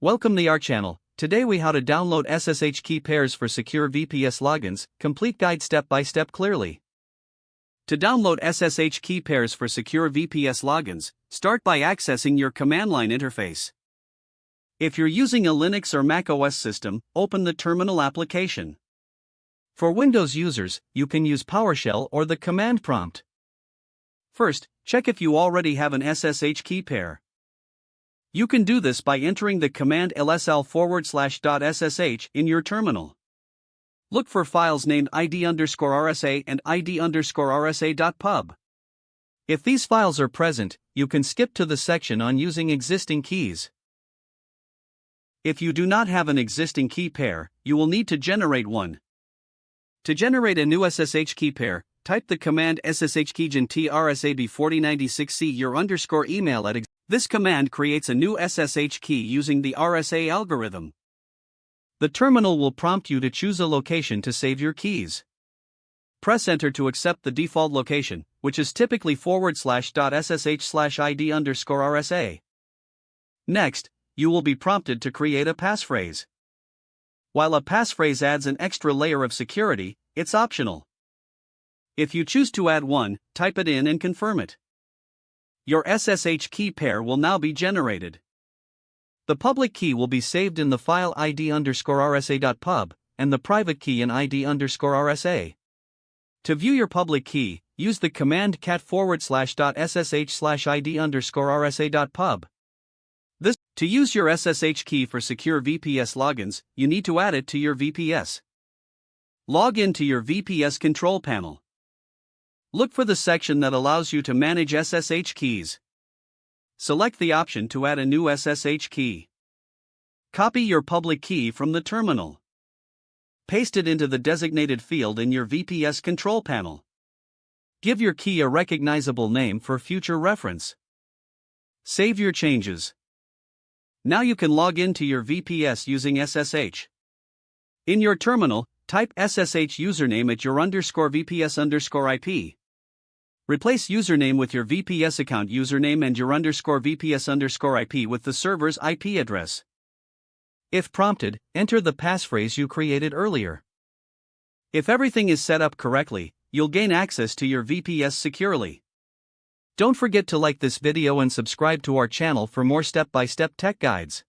Welcome to our channel. Today we how to download SSH key pairs for secure VPS logins, complete guide step by step clearly. To download SSH key pairs for secure VPS logins, start by accessing your command line interface. If you're using a Linux or Mac OS system, open the terminal application. For Windows users, you can use PowerShell or the command prompt. First, check if you already have an SSH key pair. You can do this by entering the command lsl/.ssh in your terminal. Look for files named id_rsa and id_rsa.pub. If these files are present, you can skip to the section on using existing keys. If you do not have an existing key pair, you will need to generate one. To generate a new SSH key pair, type the command sshkeygen trsa4096c your underscore email at This command creates a new SSH key using the RSA algorithm. The terminal will prompt you to choose a location to save your keys. Press enter to accept the default location, which is typically /ssh/id_rsa. Next, you will be prompted to create a passphrase. While a passphrase adds an extra layer of security, it's optional. If you choose to add one, type it in and confirm it. Your SSH key pair will now be generated. The public key will be saved in the file id_rsa.pub, and the private key in id_rsa. To view your public key, use the command cat/.ssh/id_rsa.pub. To use your SSH key for secure VPS logins, you need to add it to your VPS. Log in to your VPS control panel. Look for the section that allows you to manage SSH keys. Select the option to add a new SSH key. Copy your public key from the terminal. Paste it into the designated field in your VPS control panel. Give your key a recognizable name for future reference. Save your changes. Now you can log into your VPS using SSH. In your terminal, type SSH username at your _VPS_IP. Replace username with your VPS account username and your _VPS_IP with the server's IP address. If prompted, enter the passphrase you created earlier. If everything is set up correctly, you'll gain access to your VPS securely. Don't forget to like this video and subscribe to our channel for more step-by-step tech guides.